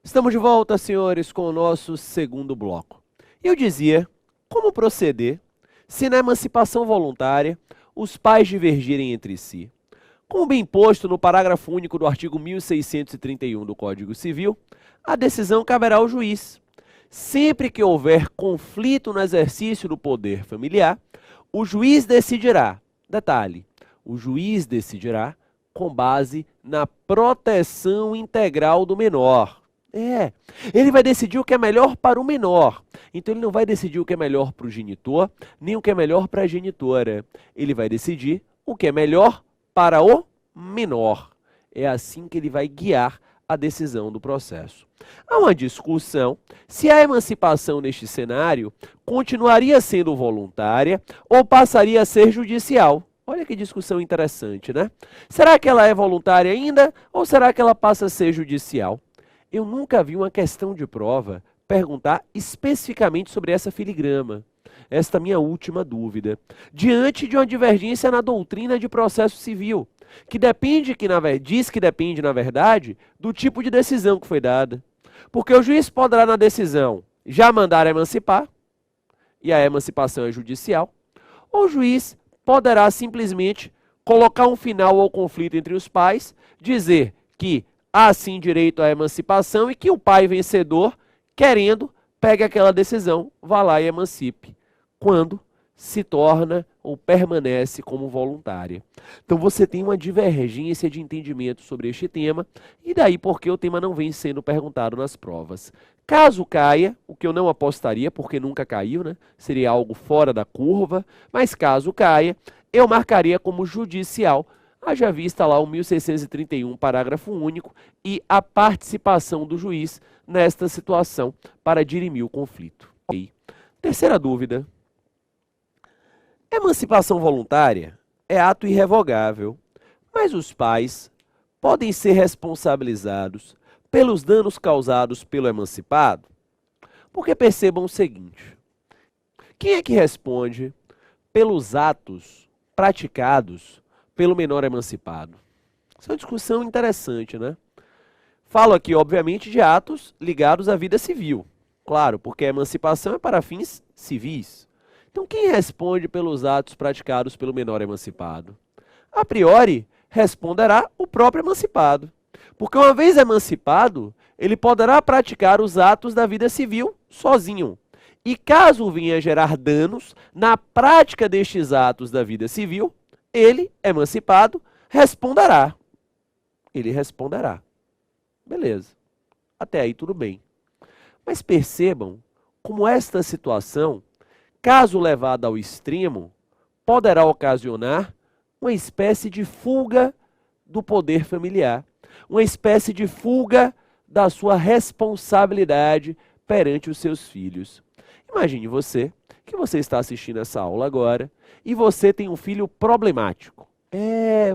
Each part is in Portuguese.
Estamos de volta, senhores, com o nosso segundo bloco. Eu dizia como proceder se na emancipação voluntária os pais divergirem entre si. Como bem posto no parágrafo único do artigo 1631 do Código Civil, a decisão caberá ao juiz. Sempre que houver conflito no exercício do poder familiar, o juiz decidirá. Detalhe, o juiz decidirá com base na proteção integral do menor. Ele vai decidir o que é melhor para o menor. Então ele não vai decidir o que é melhor para o genitor, nem o que é melhor para a genitora. Ele vai decidir o que é melhor para o menor. É assim que ele vai guiar a decisão do processo. Há uma discussão se a emancipação neste cenário continuaria sendo voluntária ou passaria a ser judicial. Olha que discussão interessante, né? Será que ela é voluntária ainda ou será que ela passa a ser judicial? Eu nunca vi uma questão de prova perguntar especificamente sobre essa filigrama. Esta é a minha última dúvida. Diante de uma divergência na doutrina de processo civil, que diz que depende, na verdade, do tipo de decisão que foi dada. Porque o juiz poderá, na decisão, já mandar emancipar, e a emancipação é judicial, ou o juiz poderá simplesmente colocar um final ao conflito entre os pais, dizer que há sim direito à emancipação e que o pai vencedor, querendo, pegue aquela decisão, vá lá e emancipe, quando se torna ou permanece como voluntária. Então você tem uma divergência de entendimento sobre este tema, e daí porque o tema não vem sendo perguntado nas provas. Caso caia, o que eu não apostaria, porque nunca caiu, né? Seria algo fora da curva, mas caso caia, eu marcaria como judicial. Haja vista lá o 1631, parágrafo único, e a participação do juiz nesta situação para dirimir o conflito. Okay. Terceira dúvida. Emancipação voluntária é ato irrevogável, mas os pais podem ser responsabilizados pelos danos causados pelo emancipado? Porque percebam o seguinte, quem é que responde pelos atos praticados pelo menor emancipado? Essa é uma discussão interessante, né? Falo aqui, obviamente, de atos ligados à vida civil. Claro, porque a emancipação é para fins civis. Então, quem responde pelos atos praticados pelo menor emancipado? A priori, responderá o próprio emancipado. Porque uma vez emancipado, ele poderá praticar os atos da vida civil sozinho. E caso venha gerar danos na prática destes atos da vida civil, ele, emancipado, responderá. Ele responderá. Beleza. Até aí tudo bem. Mas percebam como esta situação, caso levada ao extremo, poderá ocasionar uma espécie de fuga do poder familiar, uma espécie de fuga da sua responsabilidade perante os seus filhos. Imagine você, que você está assistindo essa aula agora, e você tem um filho problemático.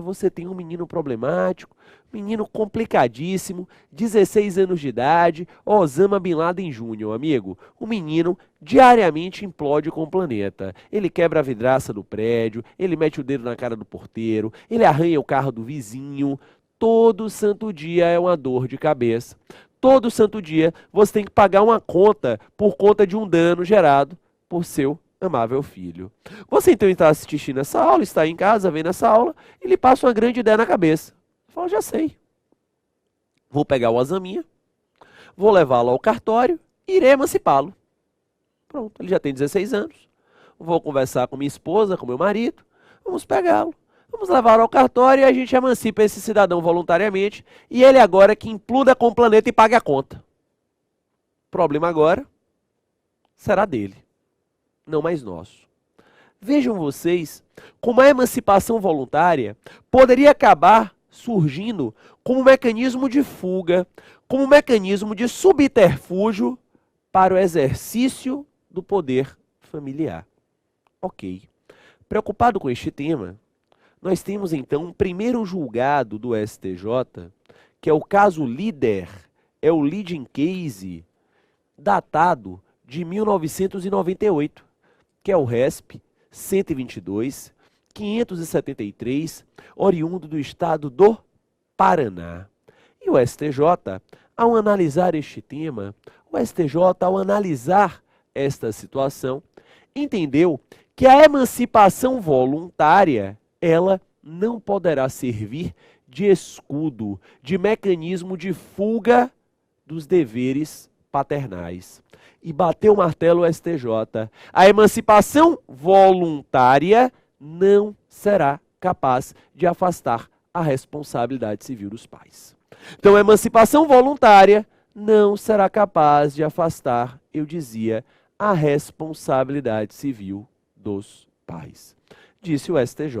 Você tem um menino problemático, menino complicadíssimo, 16 anos de idade, Osama Bin Laden Jr., amigo. O menino diariamente implode com o planeta. Ele quebra a vidraça do prédio, ele mete o dedo na cara do porteiro, ele arranha o carro do vizinho. Todo santo dia é uma dor de cabeça. Todo santo dia você tem que pagar uma conta por conta de um dano gerado por seu amável filho. Você então está assistindo essa aula, está em casa, vendo essa aula, e lhe passa uma grande ideia na cabeça. Fala, já sei. Vou pegar o Osaminha, vou levá-lo ao cartório e irei emancipá-lo. Pronto, ele já tem 16 anos. Vou conversar com minha esposa, com meu marido, vamos pegá-lo. Vamos levá-lo ao cartório e a gente emancipa esse cidadão voluntariamente, e ele agora que impluda com o planeta e pague a conta. O problema agora será dele, não mais nosso. Vejam vocês como a emancipação voluntária poderia acabar surgindo como um mecanismo de fuga, como um mecanismo de subterfúgio para o exercício do poder familiar. Ok. Preocupado com este tema, nós temos então um primeiro julgado do STJ, que é o caso líder, é o leading case, datado de 1998, que é o RESP 122.573, oriundo do estado do Paraná. E o STJ, ao analisar este tema, o STJ, ao analisar esta situação, entendeu que a emancipação voluntária, ela não poderá servir de escudo, de mecanismo de fuga dos deveres paternais. E bateu o martelo o STJ. A emancipação voluntária não será capaz de afastar a responsabilidade civil dos pais. Então, a emancipação voluntária não será capaz de afastar, eu dizia, a responsabilidade civil dos pais. Disse o STJ.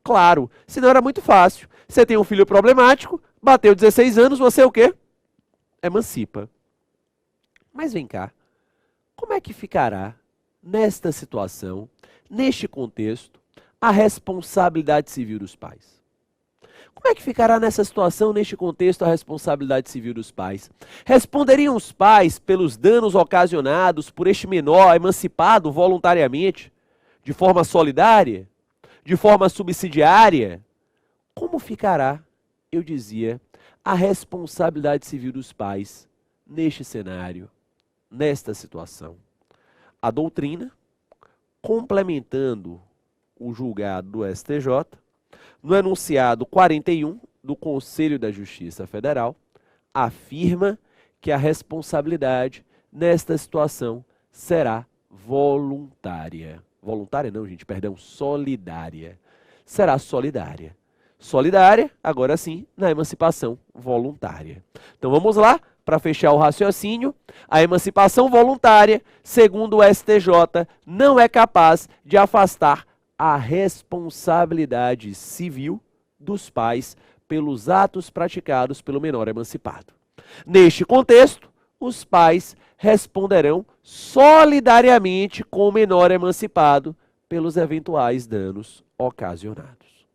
Claro, senão era muito fácil. Você tem um filho problemático, bateu 16 anos, você o quê? Emancipa. Mas vem cá, como é que ficará nesta situação, neste contexto, a responsabilidade civil dos pais? Como é que ficará nessa situação, neste contexto, a responsabilidade civil dos pais? Responderiam os pais pelos danos ocasionados por este menor emancipado voluntariamente, de forma solidária, de forma subsidiária? Como ficará, eu dizia, a responsabilidade civil dos pais neste cenário, nesta situação? A doutrina, complementando o julgado do STJ, no enunciado 41 do Conselho da Justiça Federal, afirma que a responsabilidade nesta situação será voluntária. Voluntária não, gente, perdão, solidária. Será solidária. Solidária, agora sim, na emancipação voluntária. Então vamos lá, para fechar o raciocínio. A emancipação voluntária, segundo o STJ, não é capaz de afastar a responsabilidade civil dos pais pelos atos praticados pelo menor emancipado. Neste contexto, os pais responderão solidariamente com o menor emancipado pelos eventuais danos ocasionados.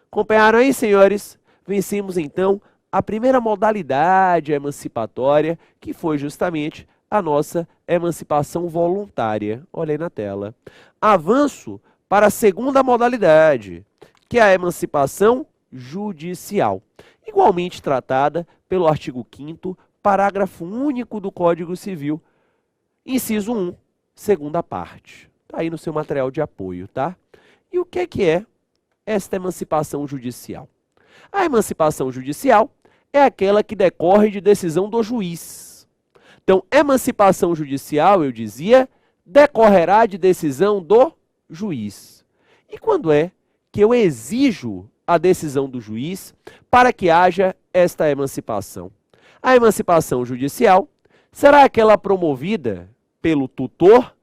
Acompanharam aí, senhores? Vencemos então a primeira modalidade emancipatória, que foi justamente a nossa emancipação voluntária. Olha aí na tela. Avanço para a segunda modalidade, que é a emancipação judicial, igualmente tratada pelo artigo 5º, parágrafo único do Código Civil, inciso 1, segunda parte. Está aí no seu material de apoio, tá? E o que é esta emancipação judicial? A emancipação judicial é aquela que decorre de decisão do juiz. Então, emancipação judicial, eu dizia, decorrerá de decisão do juiz. E quando é que eu exijo a decisão do juiz para que haja esta emancipação? A emancipação judicial será aquela promovida pelo tutor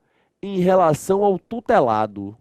em relação ao tutelado.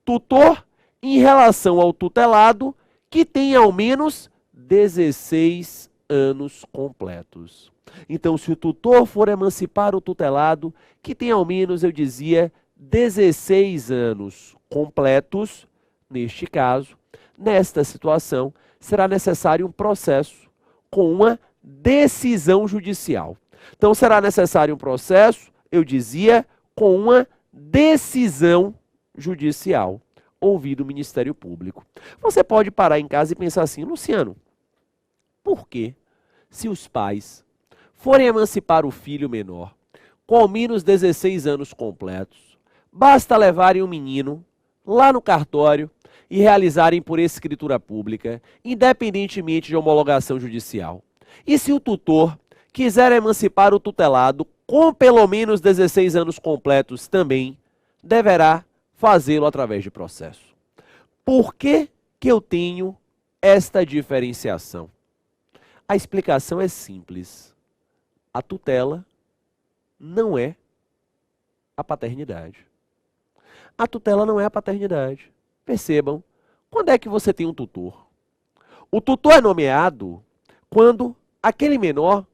Tutor em relação ao tutelado que tem ao menos 16 anos completos. Então, se o tutor for emancipar o tutelado que tem ao menos, eu dizia, 16 anos completos, neste caso, nesta situação, será necessário um processo com uma decisão judicial. Então, será necessário um processo, eu dizia, com uma decisão judicial, ouvido o Ministério Público. Você pode parar em casa e pensar assim, Luciano, por que, se os pais forem emancipar o filho menor com ao menos 16 anos completos, basta levarem o menino lá no cartório e realizarem por escritura pública, independentemente de homologação judicial? E se o tutor quiser emancipar o tutelado com pelo menos 16 anos completos também, deverá fazê-lo através de processo. Por que que eu tenho esta diferenciação? A explicação é simples. A tutela não é a paternidade. A tutela não é a paternidade. Percebam, quando é que você tem um tutor? O tutor é nomeado quando aquele menor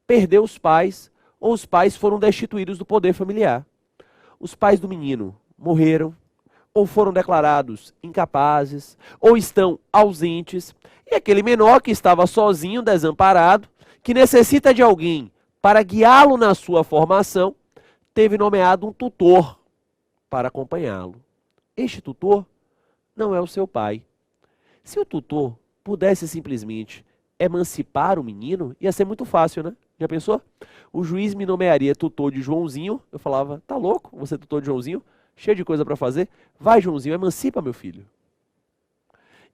perdeu os pais ou os pais foram destituídos do poder familiar. Os pais do menino morreram, ou foram declarados incapazes, ou estão ausentes, e aquele menor que estava sozinho, desamparado, que necessita de alguém para guiá-lo na sua formação, teve nomeado um tutor para acompanhá-lo. Este tutor não é o seu pai. Se o tutor pudesse simplesmente emancipar o menino, ia ser muito fácil, né? Já pensou? O juiz me nomearia tutor de Joãozinho, eu falava, tá louco? Você é tutor de Joãozinho? Cheio de coisa para fazer? Vai, Joãozinho, emancipa meu filho.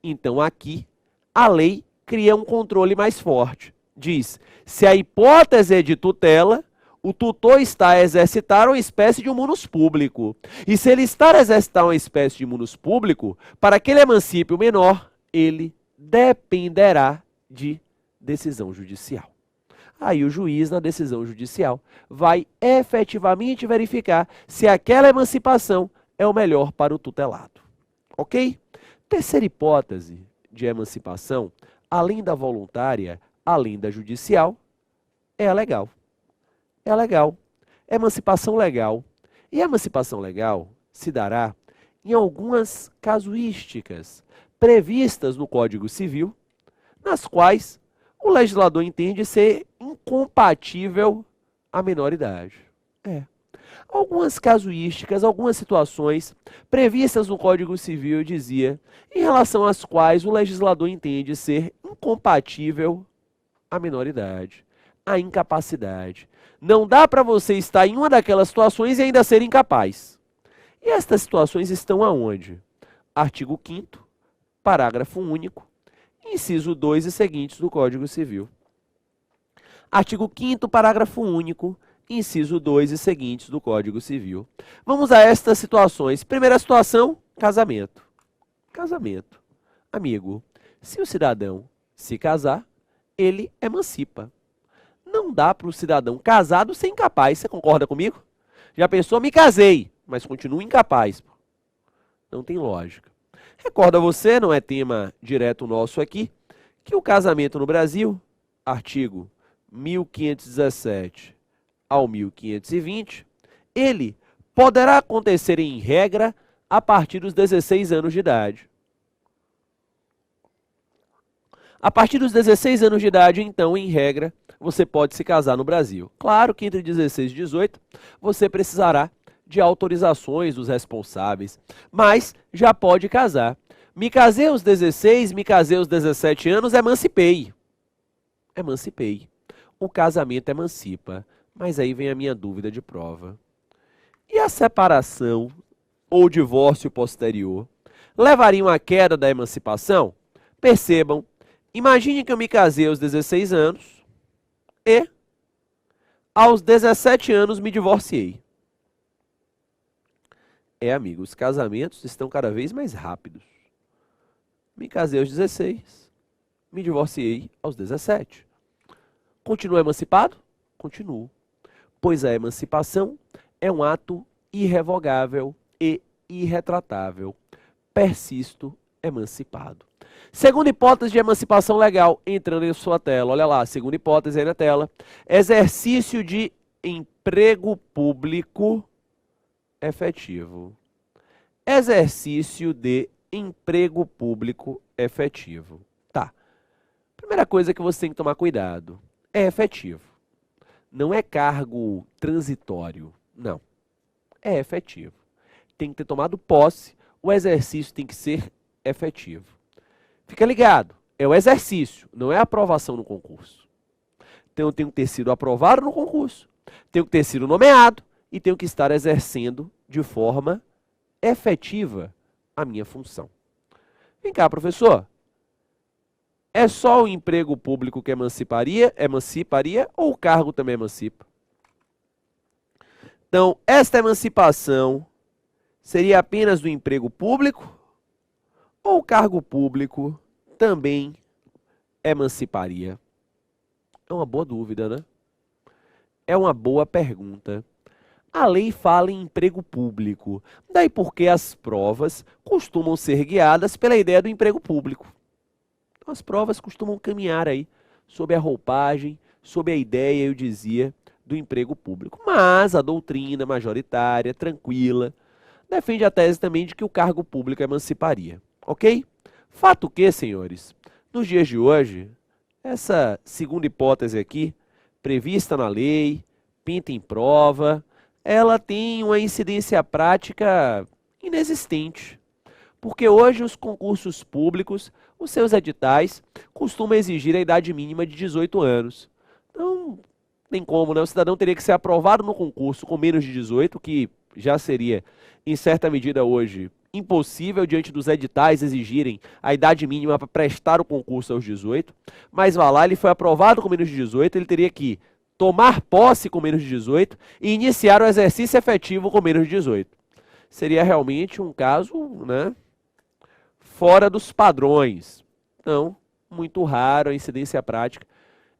Então aqui, a lei cria um controle mais forte. Diz, se a hipótese é de tutela, o tutor está a exercitar uma espécie de um munus público. E se ele está a exercitar uma espécie de munus público, para que ele emancipe o menor, ele dependerá de decisão judicial. Aí o juiz, na decisão judicial, vai efetivamente verificar se aquela emancipação é o melhor para o tutelado. Ok? Terceira hipótese de emancipação, além da voluntária, além da judicial, é a legal. É a legal. Emancipação legal. E a emancipação legal se dará em algumas casuísticas previstas no Código Civil, nas quais o legislador entende ser incompatível a menoridade. Algumas casuísticas, algumas situações previstas no Código Civil, eu dizia, em relação às quais o legislador entende ser incompatível a menoridade, a incapacidade. Não dá para você estar em uma daquelas situações e ainda ser incapaz. E estas situações estão aonde? Artigo 5º, parágrafo único, inciso 2 e seguintes do Código Civil. Artigo 5º, parágrafo único, inciso 2 e seguintes do Código Civil. Vamos a estas situações. Primeira situação, casamento. Casamento. Amigo, se o cidadão se casar, ele emancipa. Não dá para o cidadão casado ser incapaz. Você concorda comigo? Já pensou? Me casei, mas continuo incapaz. Não tem lógica. Recorda você, não é tema direto nosso aqui, que o casamento no Brasil, artigo 1517 ao 1520, ele poderá acontecer em regra a partir dos 16 anos de idade. A partir dos 16 anos de idade, então, em regra, você pode se casar no Brasil. Claro que entre 16 e 18, você precisará de autorizações dos responsáveis, mas já pode casar. Me casei aos 16, me casei aos 17 anos, emancipei. Emancipei. O casamento emancipa, mas aí vem a minha dúvida de prova. E a separação ou divórcio posterior levariam à queda da emancipação? Percebam, imagine que eu me casei aos 16 anos e aos 17 anos me divorciei. Amigo, os casamentos estão cada vez mais rápidos. Me casei aos 16, me divorciei aos 17. Continuo emancipado? Continuo. Pois a emancipação é um ato irrevogável e irretratável. Persisto emancipado. Segunda hipótese de emancipação legal, entrando em sua tela. Olha lá, segunda hipótese aí na tela. Exercício de emprego público efetivo. Exercício de emprego público efetivo. Tá. Primeira coisa que você tem que tomar cuidado. É efetivo. Não é cargo transitório. Não. É efetivo. Tem que ter tomado posse. O exercício tem que ser efetivo. Fica ligado. É o exercício, não é a aprovação no concurso. Então eu tenho que ter sido aprovado no concurso. Tenho que ter sido nomeado. E tenho que estar exercendo de forma efetiva a minha função. Vem cá, professor. É só o emprego público que emanciparia ou o cargo também emancipa? Então, esta emancipação seria apenas do emprego público ou o cargo público também emanciparia? É uma boa dúvida, né? É uma boa pergunta. A lei fala em emprego público, daí porque as provas costumam ser guiadas pela ideia do emprego público. Então, as provas costumam caminhar aí sob a roupagem, sob a ideia, eu dizia, do emprego público. Mas a doutrina majoritária, tranquila, defende a tese também de que o cargo público emanciparia, ok? Fato que, senhores, nos dias de hoje, essa segunda hipótese aqui, prevista na lei, pinta em prova, ela tem uma incidência prática inexistente. Porque hoje os concursos públicos, os seus editais, costumam exigir a idade mínima de 18 anos. Então, tem como, né? O cidadão teria que ser aprovado no concurso com menos de 18, que já seria, em certa medida hoje, impossível diante dos editais exigirem a idade mínima para prestar o concurso aos 18. Mas vá lá, ele foi aprovado com menos de 18, ele teria que tomar posse com menos de 18 e iniciar o exercício efetivo com menos de 18. Seria realmente um caso, né, fora dos padrões. Então, muito raro, a incidência prática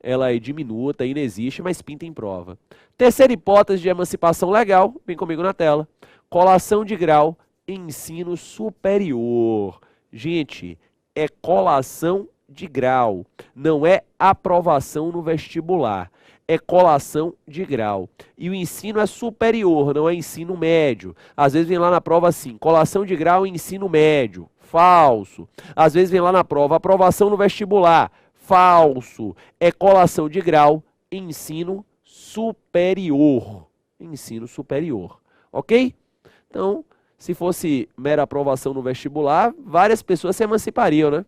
ela é diminuta, inexiste, mas pinta em prova. Terceira hipótese de emancipação legal, vem comigo na tela, colação de grau em ensino superior. Gente, é colação de grau, não é aprovação no vestibular. É colação de grau. E o ensino é superior, não é ensino médio. Às vezes vem lá na prova assim, colação de grau em ensino médio. Falso. Às vezes vem lá na prova, aprovação no vestibular. Falso. É colação de grau em ensino superior. Ensino superior. Ok? Então, se fosse mera aprovação no vestibular, várias pessoas se emancipariam, né?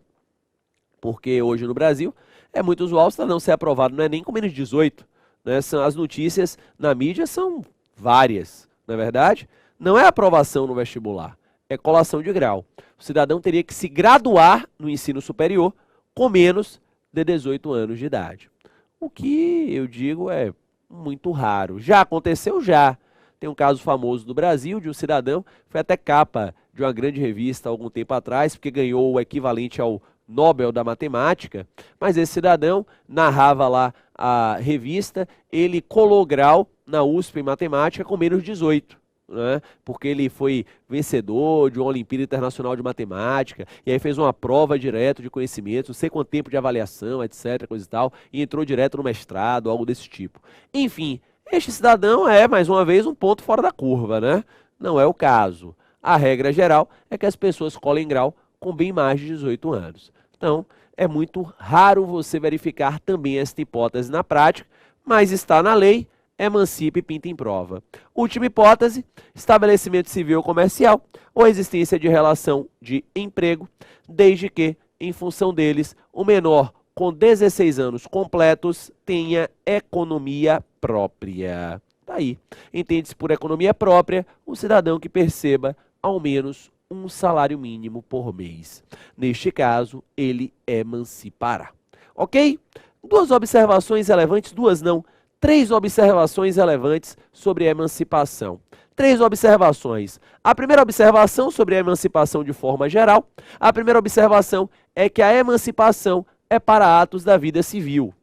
Porque hoje no Brasil é muito usual o cidadão ser aprovado, não é nem com menos de 18. Né? As notícias na mídia são várias, não é verdade? Não é aprovação no vestibular, é colação de grau. O cidadão teria que se graduar no ensino superior com menos de 18 anos de idade. O que eu digo é muito raro. Já aconteceu? Já. Tem um caso famoso do Brasil de um cidadão, foi até capa de uma grande revista há algum tempo atrás, porque ganhou o equivalente ao Nobel da Matemática, mas esse cidadão narrava lá a revista, ele colou grau na USP em Matemática com menos de 18, né? Porque ele foi vencedor de uma Olimpíada Internacional de Matemática, e aí fez uma prova direto de conhecimento, não sei quanto tempo de avaliação, etc, coisa e tal, e entrou direto no mestrado, algo desse tipo. Enfim, este cidadão é, mais uma vez, um ponto fora da curva, né? Não é o caso. A regra geral é que as pessoas colhem grau com bem mais de 18 anos. Então, é muito raro você verificar também esta hipótese na prática, mas está na lei, emancipe e pinta em prova. Última hipótese, estabelecimento civil ou comercial ou existência de relação de emprego, desde que, em função deles, o menor com 16 anos completos tenha economia própria. Tá aí. Entende-se por economia própria o cidadão que perceba ao menos um salário mínimo por mês. Neste caso, ele emancipará. Ok? Duas observações relevantes, duas não, três observações relevantes sobre a emancipação. Três observações. A primeira observação sobre a emancipação de forma geral. A primeira observação é que a emancipação é para atos da vida civil.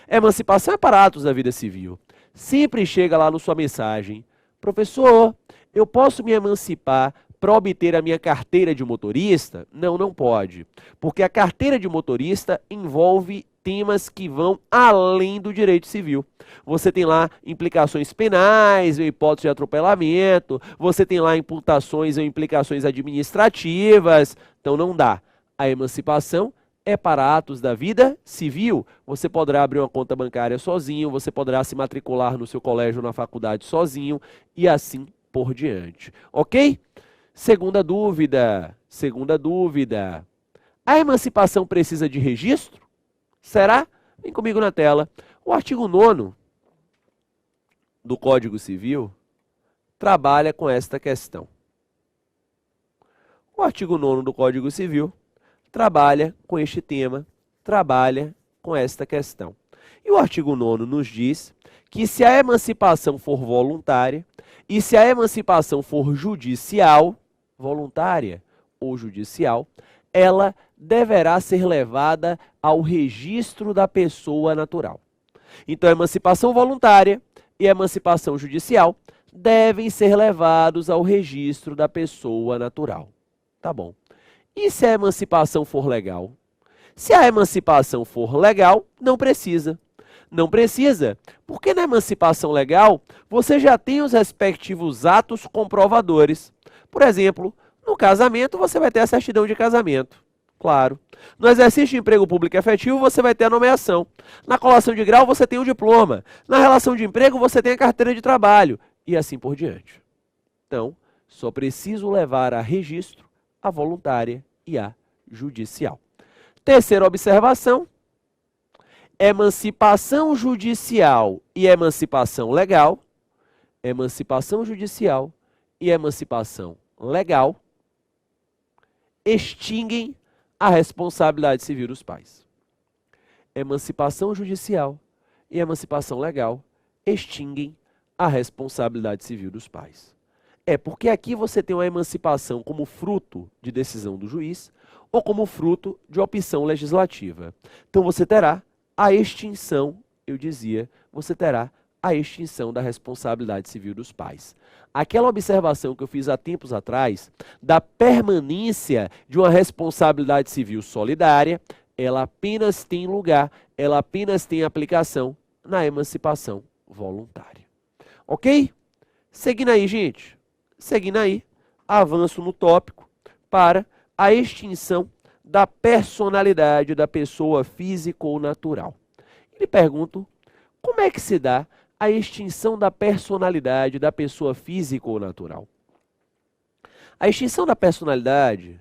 Emancipação é para atos da vida civil. Sempre chega lá na sua mensagem, professor, eu posso me emancipar para obter a minha carteira de motorista? Não, não pode. Porque a carteira de motorista envolve temas que vão além do direito civil. Você tem lá implicações penais, ou hipótese de atropelamento, você tem lá imputações ou implicações administrativas, então não dá. A emancipação é para atos da vida civil. Você poderá abrir uma conta bancária sozinho, você poderá se matricular no seu colégio ou na faculdade sozinho, e assim por diante. Ok? Segunda dúvida. A emancipação precisa de registro? Será? Vem comigo na tela. O artigo 9º do Código Civil trabalha com esta questão. O artigo 9º do Código Civil trabalha com este tema, trabalha com esta questão. E o artigo 9º nos diz que se a emancipação for voluntária e se a emancipação for judicial, voluntária ou judicial, ela deverá ser levada ao registro da pessoa natural. Então, a emancipação voluntária e a emancipação judicial devem ser levados ao registro da pessoa natural. Tá bom. E se a emancipação for legal? Se a emancipação for legal, não precisa. Não precisa, porque na emancipação legal, você já tem os respectivos atos comprovadores. Por exemplo, no casamento você vai ter a certidão de casamento, claro. No exercício de emprego público efetivo você vai ter a nomeação. Na colação de grau você tem o diploma. Na relação de emprego você tem a carteira de trabalho e assim por diante. Então, só preciso levar a registro a voluntária e a judicial. Terceira observação, emancipação judicial e emancipação legal. Emancipação judicial e emancipação legal extinguem a responsabilidade civil dos pais. Emancipação judicial e emancipação legal extinguem a responsabilidade civil dos pais. Porque aqui você tem uma emancipação como fruto de decisão do juiz ou como fruto de opção legislativa. Então você terá a extinção, eu dizia, você terá a extinção da responsabilidade civil dos pais. Aquela observação que eu fiz há tempos atrás, da permanência de uma responsabilidade civil solidária, ela apenas tem lugar, ela apenas tem aplicação na emancipação voluntária. Ok? Seguindo aí, gente. Seguindo aí, avanço no tópico para a extinção da personalidade da pessoa física ou natural. E lhe pergunto, como é que se dá a extinção da personalidade da pessoa física ou natural? A extinção da personalidade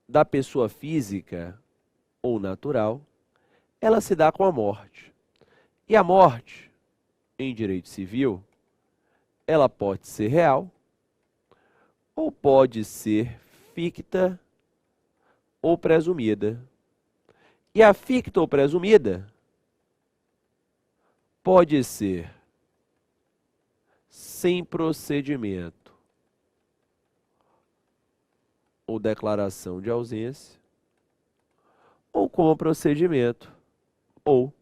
da pessoa física ou natural, ela se dá com a morte. E a morte, em direito civil, ela pode ser real, ou pode ser ficta ou presumida. E a ficta ou presumida pode ser sem procedimento ou declaração de ausência, ou com procedimento ou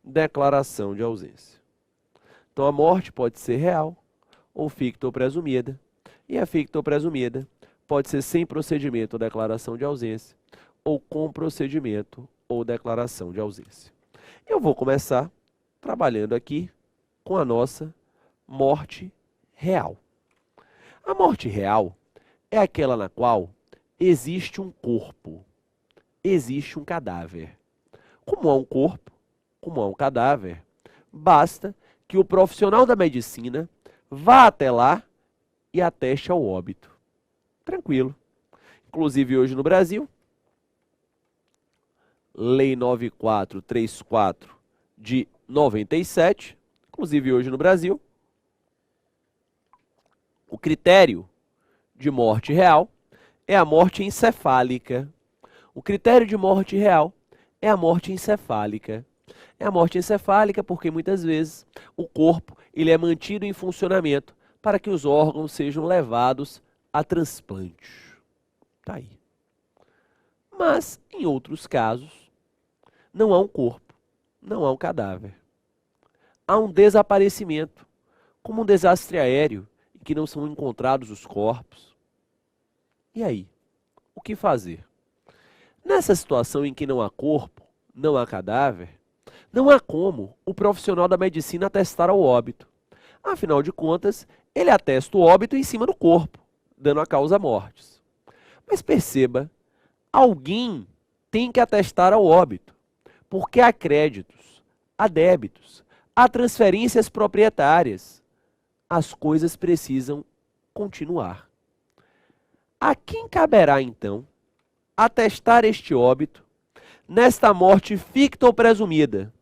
declaração de ausência. Então, a morte pode ser real, ou ficta ou presumida, e a ficta ou presumida pode ser sem procedimento ou declaração de ausência, ou com procedimento ou declaração de ausência. Eu vou começar trabalhando aqui com a nossa morte real. A morte real é aquela na qual existe um corpo, existe um cadáver. Como há um corpo, como há um cadáver, basta que o profissional da medicina vá até lá e ateste ao óbito. Tranquilo. Inclusive hoje no Brasil, Lei 9434 de 97, inclusive hoje no Brasil, o critério de morte real é a morte encefálica. O critério de morte real é a morte encefálica. É a morte encefálica porque muitas vezes o corpo ele é mantido em funcionamento para que os órgãos sejam levados a transplante. Tá aí. Mas, em outros casos, não há um corpo, não há um cadáver. Há um desaparecimento, como um desastre aéreo, em que não são encontrados os corpos. E aí? O que fazer? Nessa situação em que não há corpo, não há cadáver, não há como o profissional da medicina atestar ao óbito. Afinal de contas, ele atesta o óbito em cima do corpo, dando a causa mortis. Mas perceba, alguém tem que atestar ao óbito, porque há créditos, há débitos, há transferências proprietárias. As coisas precisam continuar. A quem caberá, então, atestar este óbito nesta morte ficta ou presumida,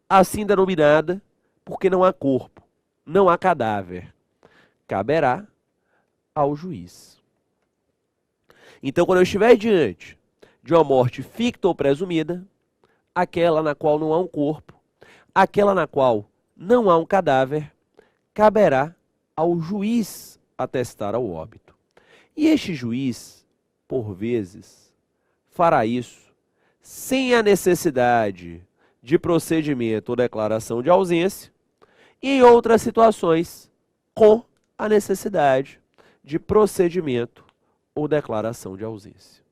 assim denominada, porque não há corpo, não há cadáver? Caberá ao juiz. Então, quando eu estiver diante de uma morte ficta ou presumida, aquela na qual não há um corpo, aquela na qual não há um cadáver, caberá ao juiz atestar ao óbito. E este juiz, por vezes, fará isso sem a necessidade de procedimento ou declaração de ausência, e em outras situações, com a necessidade de procedimento ou declaração de ausência.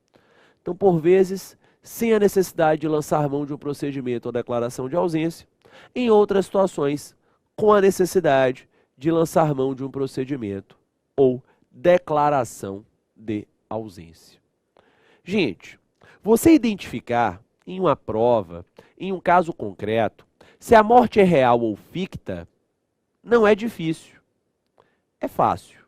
Então, por vezes, sem a necessidade de lançar mão de um procedimento ou declaração de ausência, em outras situações, com a necessidade de lançar mão de um procedimento ou declaração de ausência. Gente, você identificar em uma prova, em um caso concreto, se a morte é real ou ficta, não é difícil, é fácil.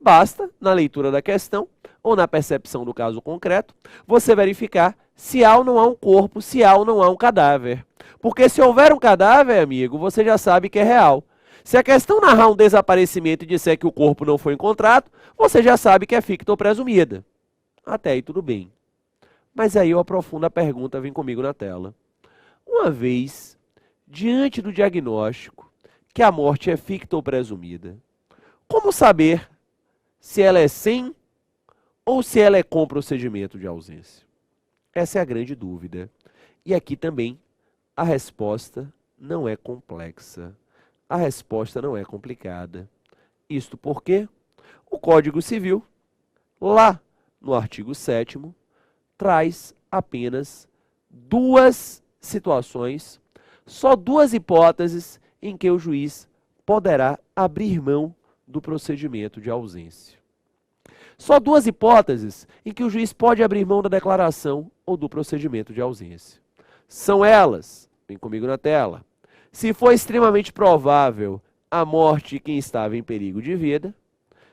Basta, na leitura da questão, ou na percepção do caso concreto, você verificar se há ou não há um corpo, se há ou não há um cadáver. Porque se houver um cadáver, amigo, você já sabe que é real. Se a questão narrar um desaparecimento e disser que o corpo não foi encontrado, você já sabe que é ficta ou presumida. Até aí tudo bem. Mas aí eu aprofundo a pergunta, vem comigo na tela. Uma vez, diante do diagnóstico que a morte é ficta ou presumida, como saber se ela é sem ou se ela é com procedimento de ausência? Essa é a grande dúvida. E aqui também a resposta não é complexa. A resposta não é complicada. Isto porque o Código Civil, lá no artigo 7º, traz apenas duas situações, só duas hipóteses em que o juiz poderá abrir mão do procedimento de ausência. Só duas hipóteses em que o juiz pode abrir mão da declaração ou do procedimento de ausência. São elas, vem comigo na tela, se for extremamente provável a morte de quem estava em perigo de vida,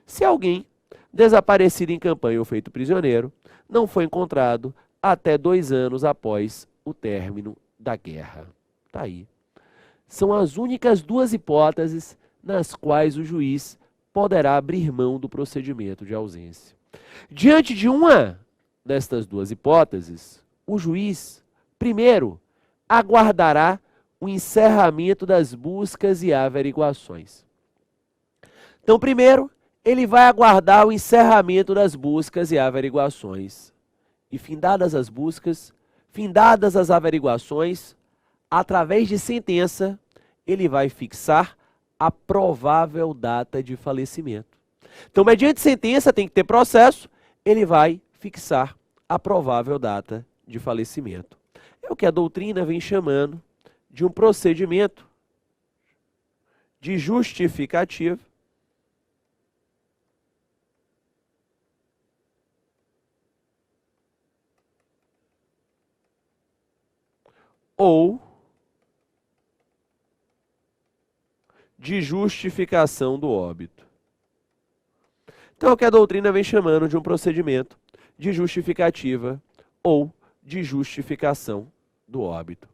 se alguém desaparecido em campanha ou feito prisioneiro não foi encontrado até 2 anos após o término da guerra. Tá aí. São as únicas duas hipóteses nas quais o juiz poderá abrir mão do procedimento de ausência. Diante de uma destas duas hipóteses, o juiz, primeiro, aguardará o encerramento das buscas e averiguações. Então, primeiro, ele vai aguardar o encerramento das buscas e averiguações. E findadas as buscas, findadas as averiguações, através de sentença, ele vai fixar a provável data de falecimento. Então, mediante sentença, tem que ter processo, ele vai fixar a provável data de falecimento. É o que a doutrina vem chamando de um procedimento de justificativa ou de justificação do óbito. Então, é o que a doutrina vem chamando de um procedimento de justificativa ou de justificação do óbito.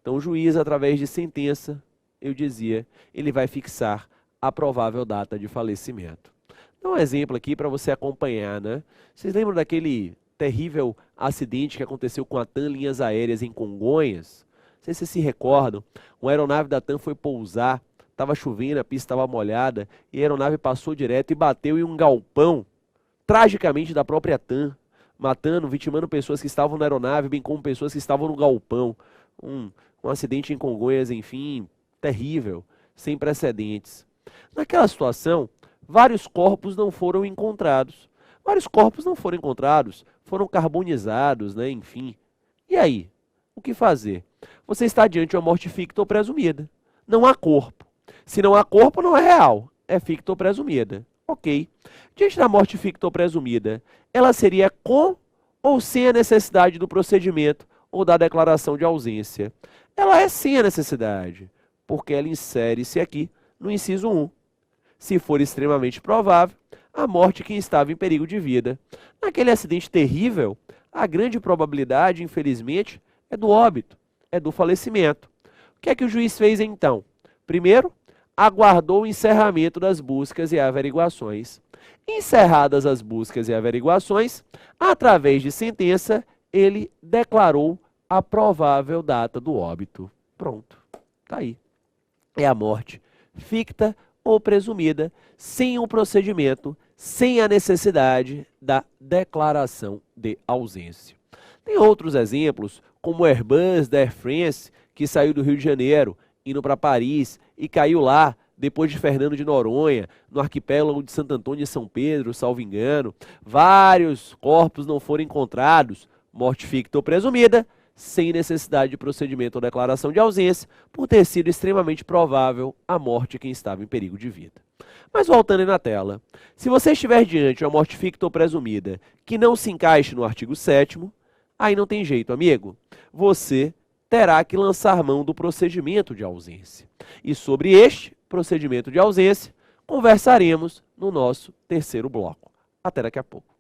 Então, o juiz, através de sentença, eu dizia, ele vai fixar a provável data de falecimento. Dá um exemplo aqui para você acompanhar, né? Vocês lembram daquele terrível acidente que aconteceu com a TAM Linhas Aéreas em Congonhas? Não sei se vocês se recordam, uma aeronave da TAM foi pousar, estava chovendo, a pista estava molhada, e a aeronave passou direto e bateu em um galpão, tragicamente da própria TAM, matando, vitimando pessoas que estavam na aeronave, bem como pessoas que estavam no galpão. Um acidente em Congonhas, enfim, terrível, sem precedentes. Naquela situação, vários corpos não foram encontrados. Vários corpos não foram encontrados, foram carbonizados, né, enfim. E aí? O que fazer? Você está diante de uma morte ficta ou presumida. Não há corpo. Se não há corpo, não é real. É ficta ou presumida. Ok. Diante da morte ficta ou presumida, ela seria com ou sem a necessidade do procedimento ou da declaração de ausência? Ela é sem a necessidade, porque ela insere-se aqui no inciso 1. Se for extremamente provável, a morte de quem estava em perigo de vida. Naquele acidente terrível, a grande probabilidade, infelizmente, é do óbito, é do falecimento. O que é que o juiz fez então? Primeiro, aguardou o encerramento das buscas e averiguações. Encerradas as buscas e averiguações, através de sentença, ele declarou a provável data do óbito. Pronto, tá aí. É a morte ficta ou presumida, sem o procedimento, sem a necessidade da declaração de ausência. Tem outros exemplos, como o Airbus da Air France, que saiu do Rio de Janeiro, indo para Paris, e caiu lá, depois de Fernando de Noronha, no arquipélago de Santo Antônio e São Pedro, salvo engano. Vários corpos não foram encontrados, morte ficta ou presumida, sem necessidade de procedimento ou declaração de ausência, por ter sido extremamente provável a morte de quem estava em perigo de vida. Mas voltando aí na tela, se você estiver diante de uma morte ficta ou presumida que não se encaixe no artigo 7º, aí não tem jeito, amigo. Você terá que lançar mão do procedimento de ausência. E sobre este procedimento de ausência, conversaremos no nosso terceiro bloco. Até daqui a pouco.